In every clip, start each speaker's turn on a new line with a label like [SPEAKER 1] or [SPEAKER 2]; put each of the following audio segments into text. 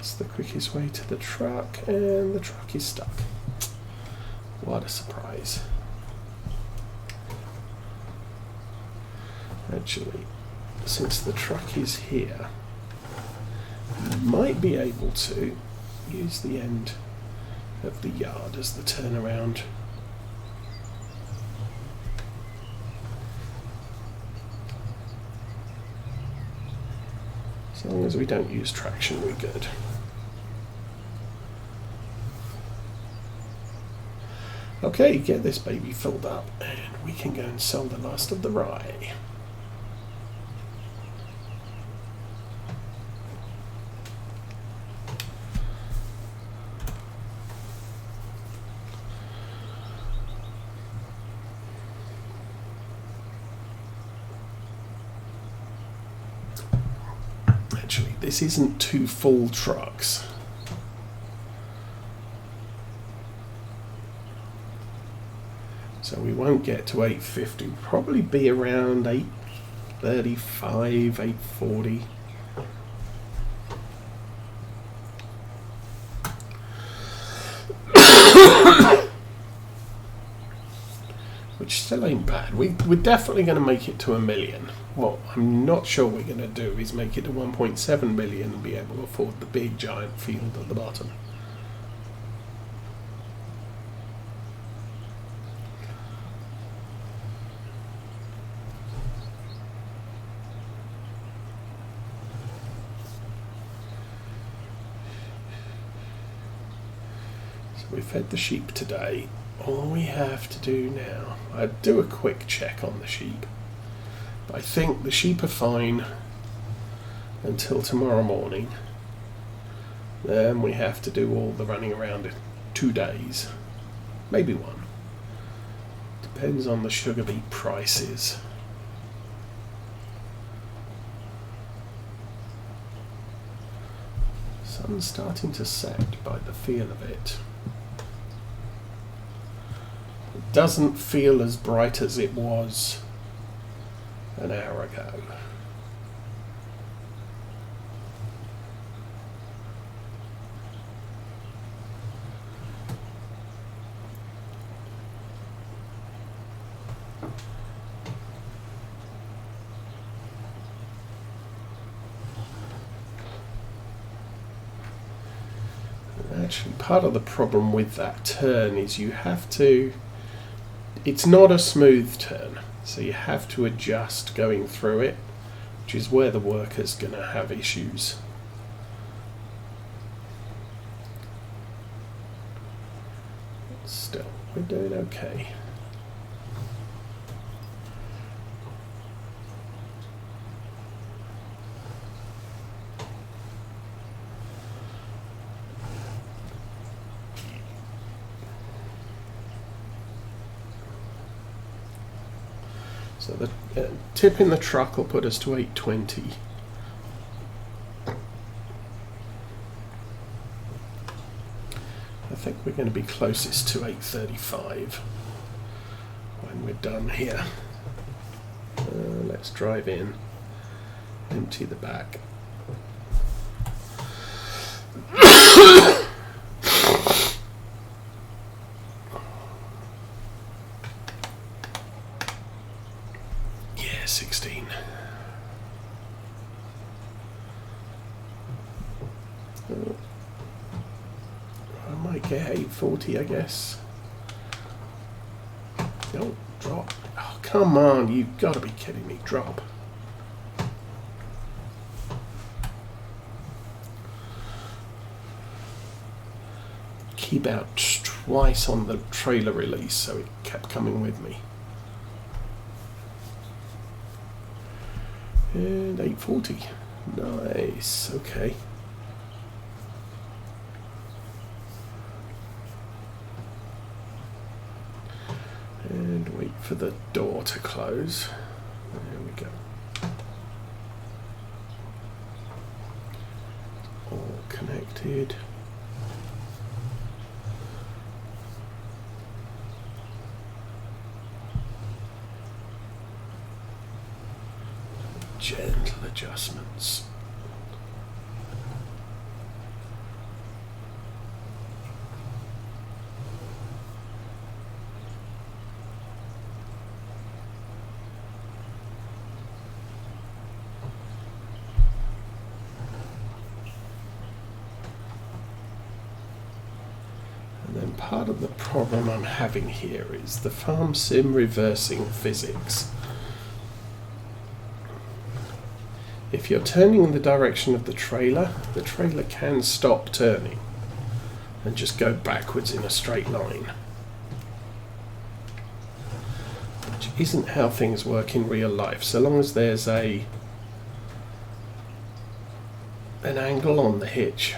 [SPEAKER 1] That's the quickest way to the truck, and the truck is stuck. What a surprise. Actually, since the truck is here, you might be able to use the end of the yard as the turnaround. As long as we don't use traction, we're good. Okay, get this baby filled up and we can go and sell the last of the rye. Actually, this isn't two full trucks. So we won't get to 850, we'll probably be around 835, 840. Which still ain't bad. We're definitely going to make it to 1 million. What I'm not sure we're going to do is make it to 1.7 million and be able to afford the big giant field at the bottom. We fed the sheep today. All we have to do now, I'd do a quick check on the sheep, but I think the sheep are fine until tomorrow morning. Then we have to do all the running around in 2 days, maybe 1. Depends on the sugar beet prices. Sun's starting to set by the feel of it. Doesn't feel as bright as it was an hour ago. Actually, part of the problem with that turn is you have to... It's not a smooth turn, so you have to adjust going through it, which is where the worker's going to have issues. Still, we're doing okay. So the tip in the truck will put us to 820. I think we're going to be closest to 835 when we're done here. Let's drive in, empty the back. Yeah, 16. I might get 840, I guess. Don't drop. Oh, come on, you've got to be kidding me. Drop. Keep out twice on the trailer release, so it kept coming with me. And 840. Nice. Okay. And wait for the door to close. There we go. All connected. Gentle adjustments. And then part of the problem I'm having here is the farm sim reversing physics. If you're turning in the direction of the trailer can stop turning and just go backwards in a straight line. Which isn't how things work in real life. So long as there's an angle on the hitch,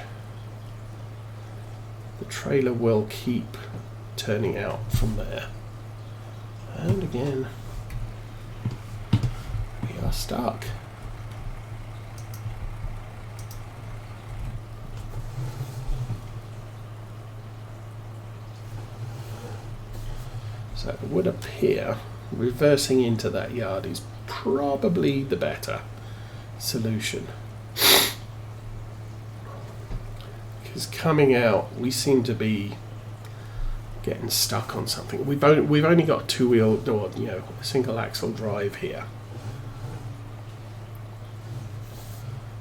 [SPEAKER 1] the trailer will keep turning out from there. And again, we are stuck. So it would appear reversing into that yard is probably the better solution. Because coming out, we seem to be getting stuck on something. We've only got a two-wheel or a single axle drive here.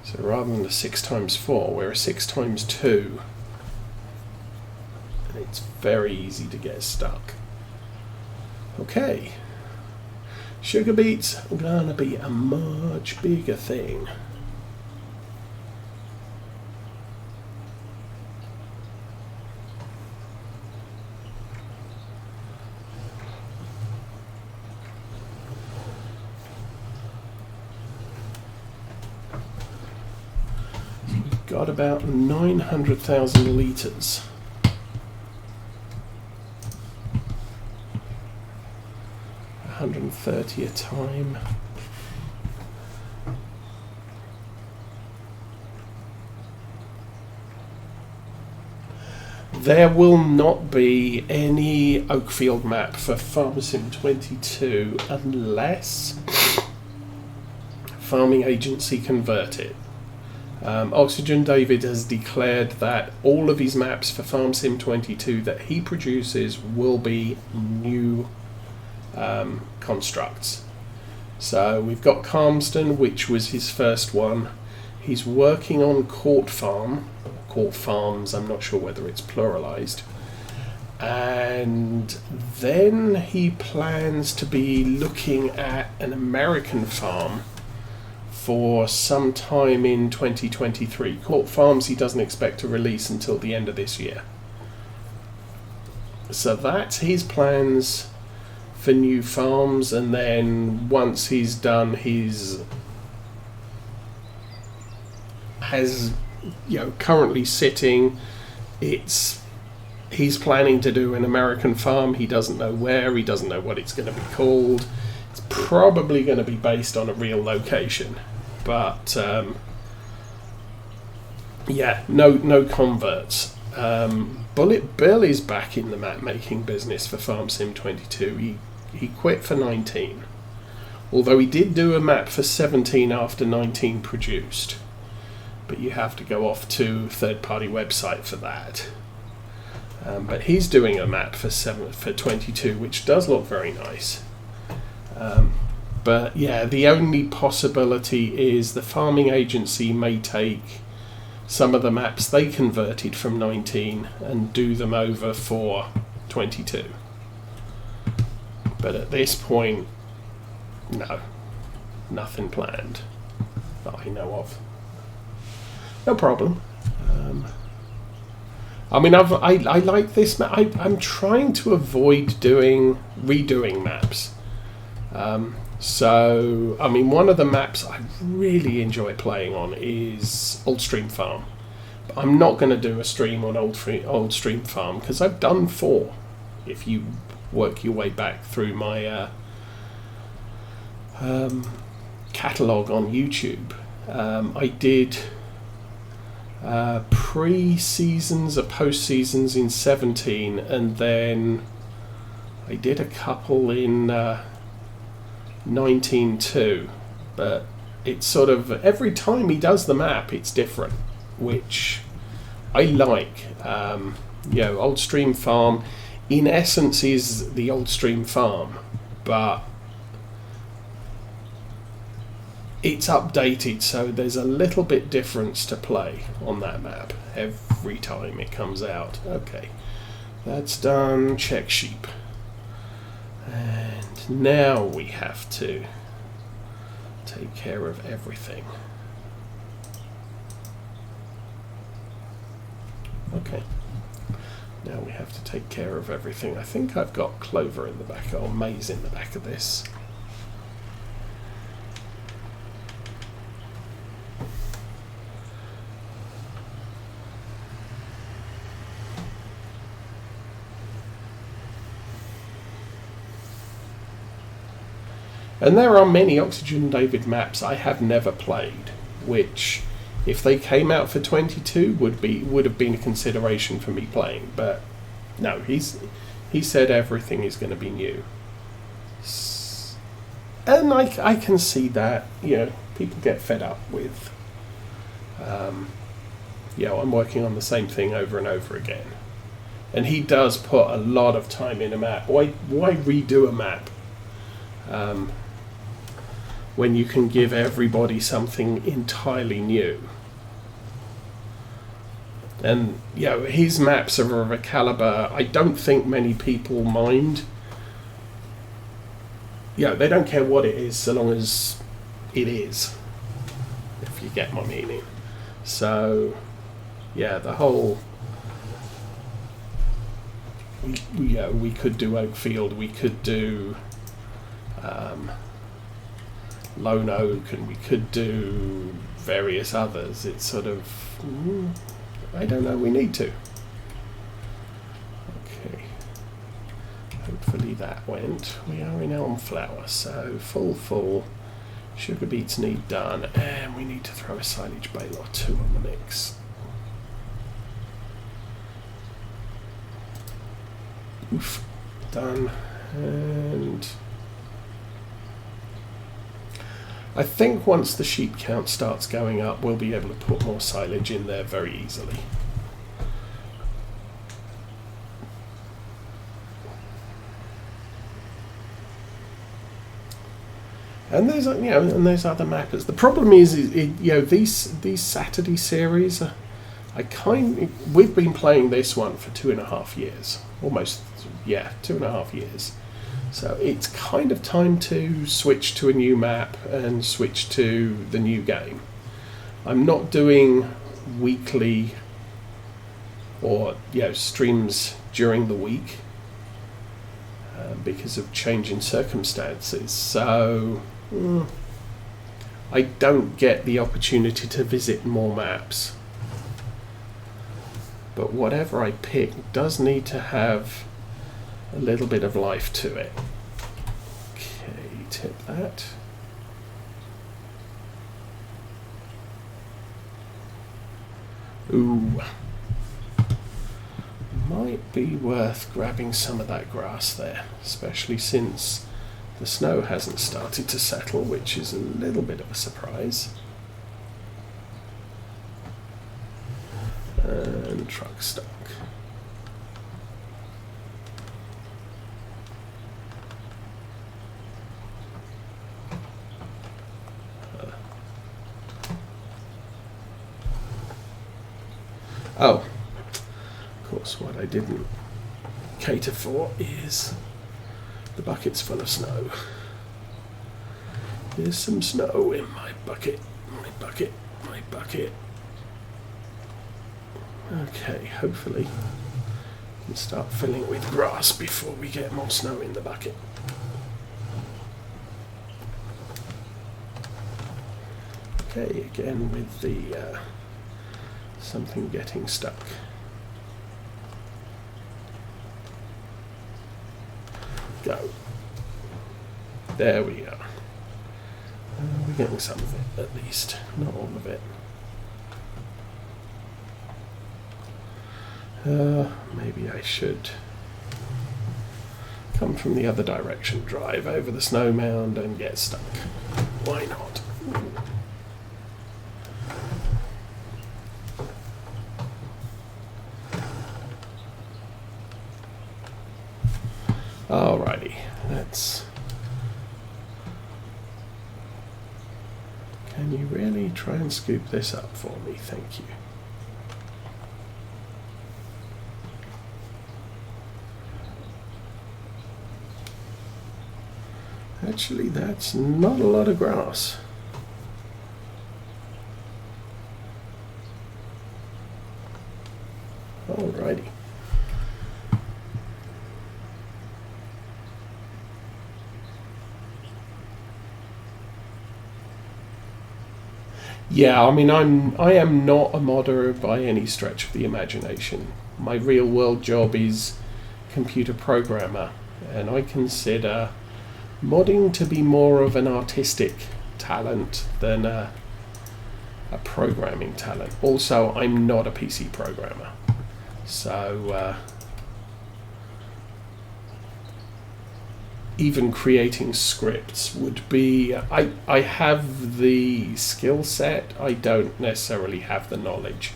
[SPEAKER 1] So rather than a 6x4, we're a 6x2, and it's very easy to get stuck. Okay, Sugar Beets are gonna be a much bigger thing. So we've got about 900,000 litres. 130 a time. There will not be any Oakfield map for FarmSim 22 unless Farming Agency convert it. Oxygen David has declared that all of his maps for FarmSim 22 that he produces will be new constructs. So we've got Calmston, which was his first one. He's working on Court Farms, I'm not sure whether it's pluralized. And then he plans to be looking at an American farm for some time in 2023. Court Farms he doesn't expect to release until the end of this year. So that's his plans for new farms, and then once he's done currently sitting, he's planning to do an American farm. He doesn't know where, he doesn't know what it's going to be called. It's probably going to be based on a real location, but no converts. Bullet Bill is back in the map making business for FarmSim 22. He quit for 19, although he did do a map for 17 after 19 produced, but you have to go off to third-party website for that. But he's doing a map for 22, which does look very nice. But yeah, the only possibility is the Farming Agency may take some of the maps they converted from 19 and do them over for 22. But at this point, no, nothing planned that I know of. No problem. I mean, I like this map. I'm trying to avoid redoing maps. So, I mean, one of the maps I really enjoy playing on is Old Stream Farm. But I'm not going to do a stream on Old Stream Farm because I've done 4. If you work your way back through my catalogue on YouTube, I did pre-seasons or post-seasons in 17, and then I did a couple in 19 too, but it's sort of every time he does the map it's different, which I like. Old Stream Farm in essence is the Old Stream Farm, but it's updated, so there's a little bit difference to play on that map every time it comes out. Okay, That's done. Check sheep. And now we have to take care of everything. Okay. Now we have to take care of everything. I think I've got clover in the back, or maize in the back of this. And there are many Oxygen David maps I have never played, which, if they came out for 22, would have been a consideration for me playing. But no, he said everything is going to be new, and I can see that. You know, people get fed up with. I'm working on the same thing over and over again, and he does put a lot of time in a map. Why redo a map? When you can give everybody something entirely new. And, you know, his maps are of a caliber I don't think many people mind. Yeah, they don't care what it is so long as it is, if you get my meaning. So, yeah, the whole... we could do Oakfield, we could do... Lone Oak, and we could do various others. It's sort of, I don't know, we need to. Okay, hopefully that went. We are in Elmflower, so full. Sugar beets need done, and we need to throw a silage bale or two on the mix. Oof, done. And I think once the sheep count starts going up, we'll be able to put more silage in there very easily. And there's, and there's other mappers. The problem is these Saturday series. We've been playing this one for 2.5 years, almost, 2.5 years. So it's kind of time to switch to a new map and switch to the new game. I'm not doing weekly or streams during the week because of changing circumstances. So I don't get the opportunity to visit more maps. But whatever I pick does need to have a little bit of life to it. Okay, tip that. Ooh. Might be worth grabbing some of that grass there, especially since the snow hasn't started to settle, which is a little bit of a surprise. And truck stock. Oh, of course, what I didn't cater for is the bucket's full of snow. There's some snow in my bucket, my bucket. Okay, hopefully we can start filling with grass before we get more snow in the bucket. Okay, again with the something getting stuck. Go. There we are. We're getting some of it, at least. Not all of it. Maybe I should come from the other direction, drive over the snow mound and get stuck. Why not? Alrighty, let's... Can you really try and scoop this up for me? Thank you. Actually, that's not a lot of grass. Alrighty. Yeah, I mean, I am not a modder by any stretch of the imagination. My real world job is computer programmer, and I consider modding to be more of an artistic talent than a programming talent. Also, I'm not a PC programmer, so even creating scripts would be... I have the skill set, I don't necessarily have the knowledge.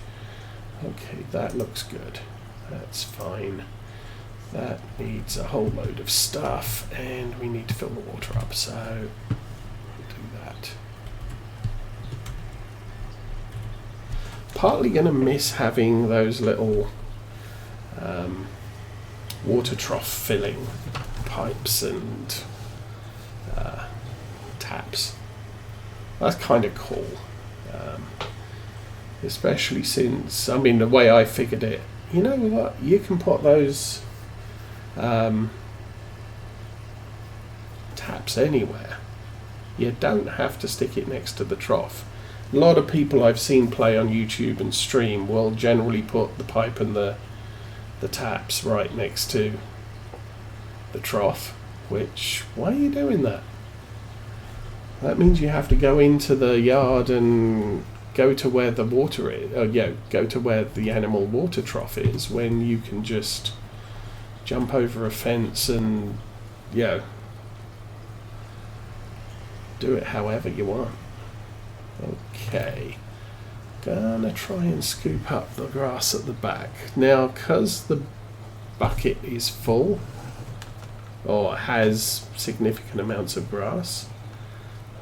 [SPEAKER 1] Okay, that looks good. That's fine. That needs a whole load of stuff, and we need to fill the water up, so we'll do that. Partly going to miss having those little water trough filling pipes and taps. That's kind of cool, especially since, I mean, the way I figured it, you know what, you can put those taps anywhere. You don't have to stick it next to the trough. A lot of people I've seen play on YouTube and stream will generally put the pipe and the taps right next to the trough, which, why are you doing that? That means you have to go into the yard and go to where the water is, go to where the animal water trough is, when you can just jump over a fence and do it however you want. Okay, gonna try and scoop up the grass at the back. Now, because the bucket is full, or has significant amounts of grass,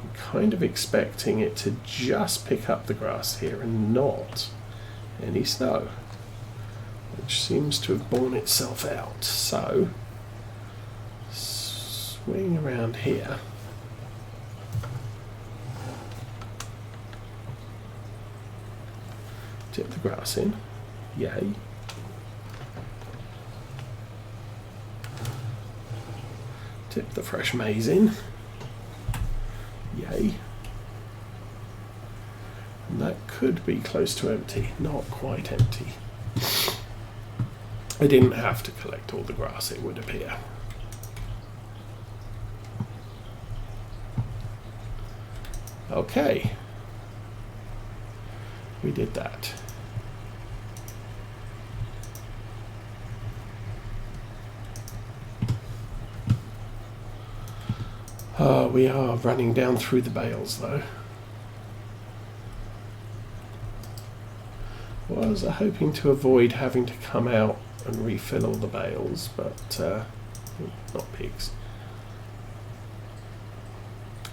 [SPEAKER 1] I'm kind of expecting it to just pick up the grass here and not any snow, which seems to have borne itself out. So, swing around here. Tip the grass in. Yay. Tip the fresh maize in. Yay. And that could be close to empty. Not quite empty. I didn't have to collect all the grass, it would appear. Okay. We did that. We are running down through the bales though. Was hoping to avoid having to come out and refill all the bales, but not pigs.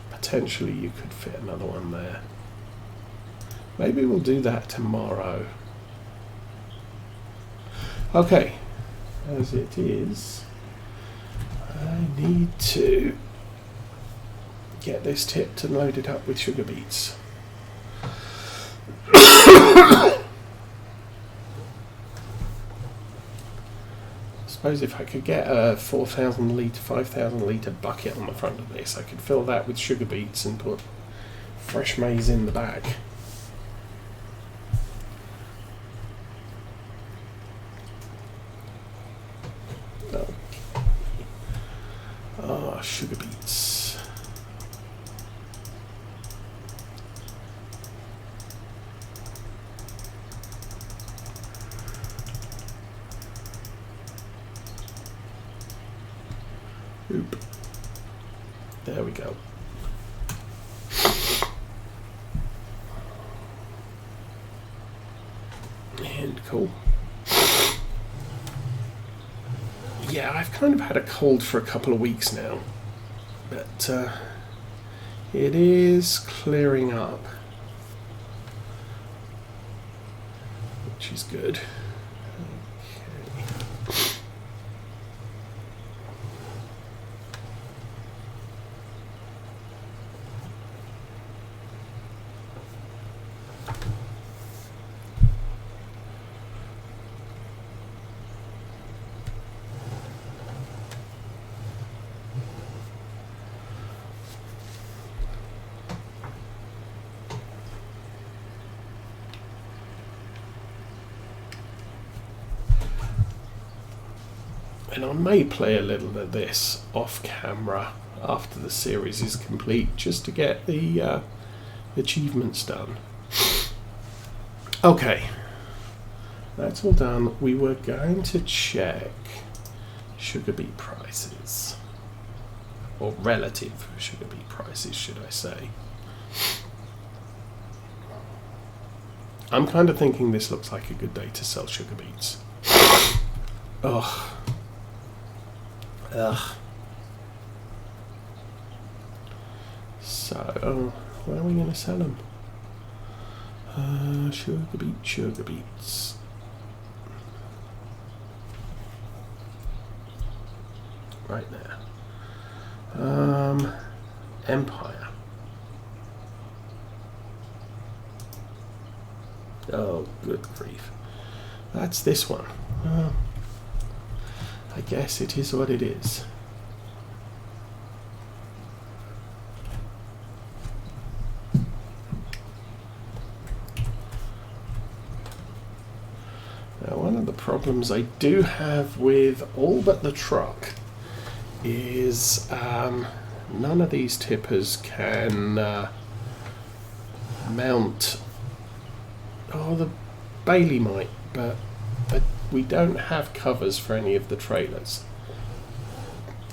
[SPEAKER 1] Potentially you could fit another one there. Maybe we'll do that tomorrow. Okay, as it is, I need to get this tipped and loaded up with sugar beets. I suppose if I could get a 4,000 litre, 5,000 litre bucket on the front of this, I could fill that with sugar beets and put fresh maize in the bag. Okay. Sugar beets. Oop. There we go. And cool. Yeah, I've kind of had a cold for a couple of weeks now, but it is clearing up, which is good. And I may play a little of this off camera after the series is complete, just to get the achievements done. Okay, that's all done. We were going to check sugar beet prices, or relative sugar beet prices, should I say. I'm kind of thinking this looks like a good day to sell sugar beets. Ugh. So, where are we going to sell them? Sugar beets. Right there. Empire. Oh, good grief. That's this one. I guess it is what it is. Now, one of the problems I do have with all but the truck is none of these tippers can mount. Oh, the Bailey might, but we don't have covers for any of the trailers.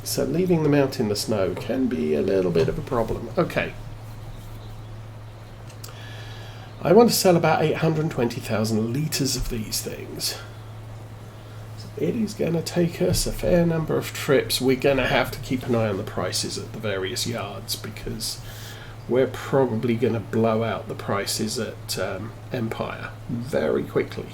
[SPEAKER 1] So leaving them out in the snow can be a little bit of a problem. Okay. I want to sell about 820,000 litres of these things. So it is going to take us a fair number of trips. We're going to have to keep an eye on the prices at the various yards, because we're probably going to blow out the prices at Empire very quickly.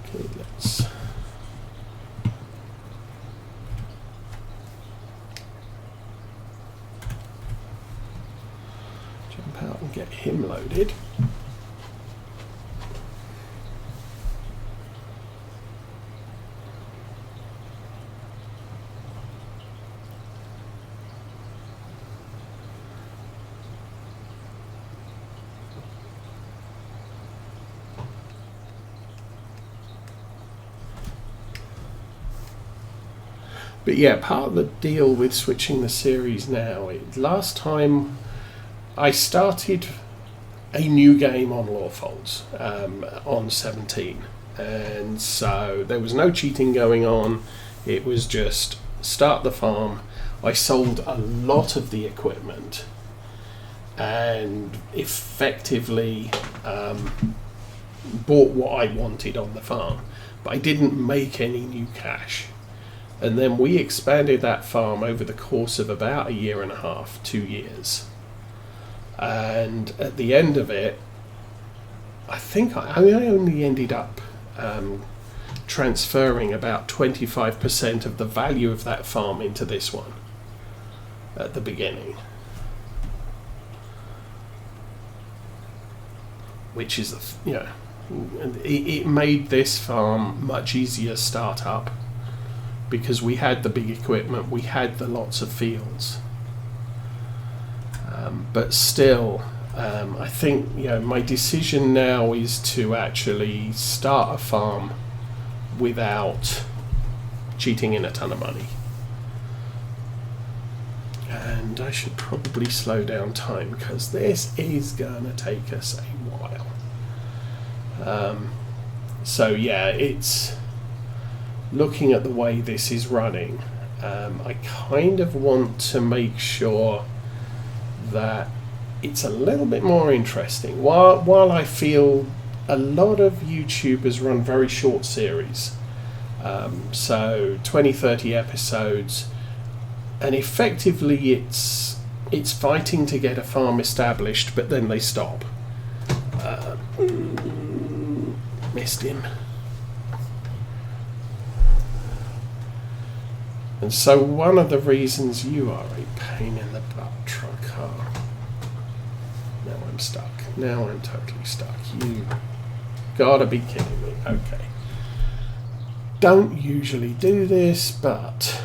[SPEAKER 1] Okay, let's jump out and get him loaded. But yeah, part of the deal with switching the series now, last time I started a new game on Lawfolds on 17, and so there was no cheating going on. It was just start the farm. I sold a lot of the equipment and effectively bought what I wanted on the farm, but I didn't make any new cash. And then we expanded that farm over the course of about a year and a half, 2 years. And at the end of it, I think I only ended up transferring about 25% of the value of that farm into this one at the beginning. Which is, it made this farm much easier start up, because we had the big equipment, we had the lots of fields. But still, I think my decision now is to actually start a farm without cheating in a ton of money. And I should probably slow down time, because this is going to take us a while. So yeah, it's looking at the way this is running. I kind of want to make sure that it's a little bit more interesting. While I feel a lot of YouTubers run very short series, so 20-30 episodes, and effectively it's fighting to get a farm established, but then they stop. Missed him. And so one of the reasons you are a pain in the butt, truck. Oh. Now I'm stuck. Now I'm totally stuck. You gotta be kidding me. Okay. Don't usually do this, but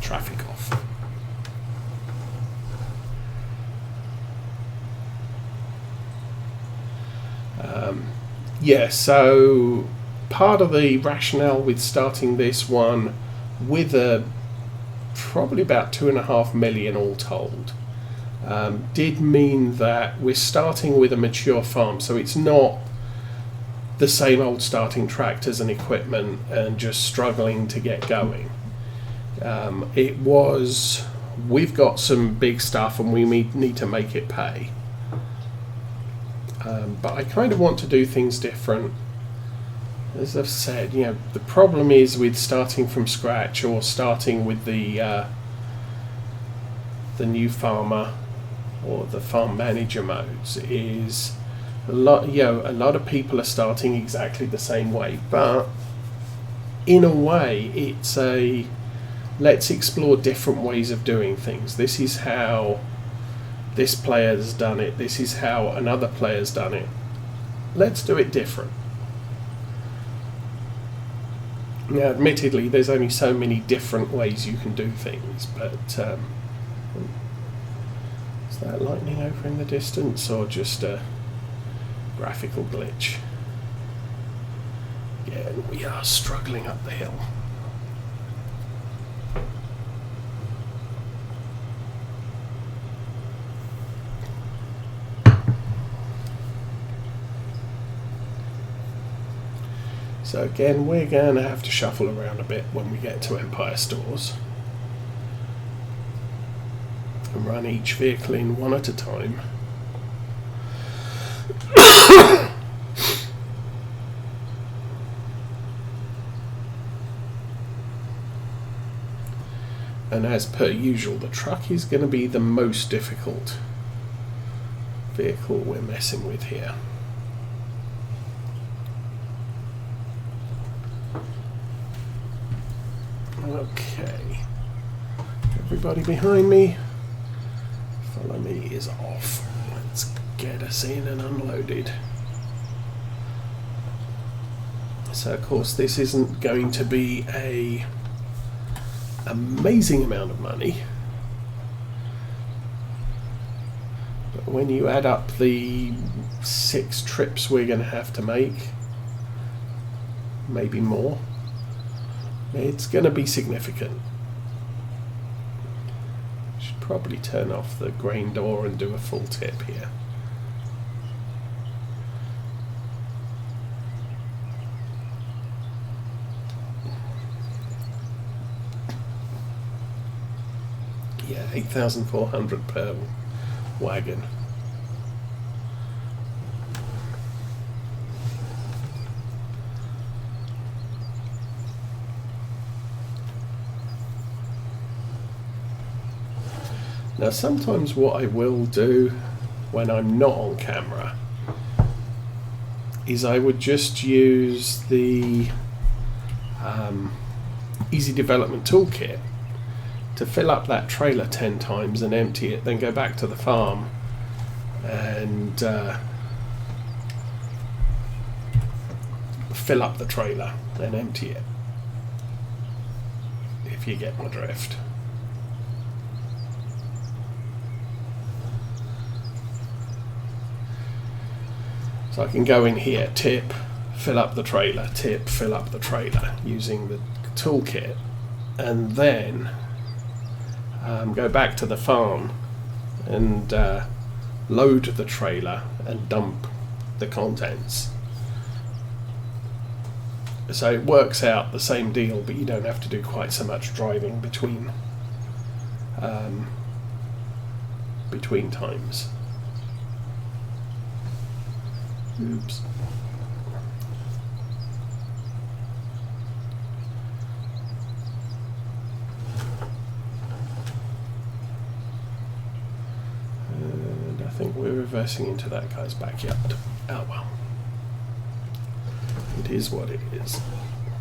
[SPEAKER 1] traffic Yeah, so part of the rationale with starting this one with probably about 2.5 million all told, did mean that we're starting with a mature farm, so it's not the same old starting tractors and equipment and just struggling to get going. We've got some big stuff and we need to make it pay. But I kind of want to do things different. As I've said, the problem is with starting from scratch or starting with the new farmer or the farm manager modes is a lot of people are starting exactly the same way, but in a way it's let's explore different ways of doing things. This is how this player's done it, this is how another player's done it. Let's do it different. Now, admittedly, there's only so many different ways you can do things, but is that lightning over in the distance or just a graphical glitch? Yeah, we are struggling up the hill. So again, we're going to have to shuffle around a bit when we get to Empire Stores and run each vehicle in one at a time. And as per usual, the truck is going to be the most difficult vehicle we're messing with here. Okay, everybody behind me, follow me is off. Let's get us in and unloaded. So of course this isn't going to be a amazing amount of money, but when you add up the 6 trips we're going to have to make, maybe more, it's going to be significant. Should probably turn off the grain door and do a full tip here. Yeah, 8,400 per wagon. Now sometimes what I will do when I'm not on camera is I would just use the Easy Development Toolkit to fill up that trailer 10 times and empty it, then go back to the farm and fill up the trailer and empty it, if you get my drift. So I can go in here, tip, fill up the trailer, tip, fill up the trailer using the toolkit, and then go back to the farm and load the trailer and dump the contents. So it works out the same deal, but you don't have to do quite so much driving between times. Oops. And I think we're reversing into that guy's backyard. Oh well. It is what it is.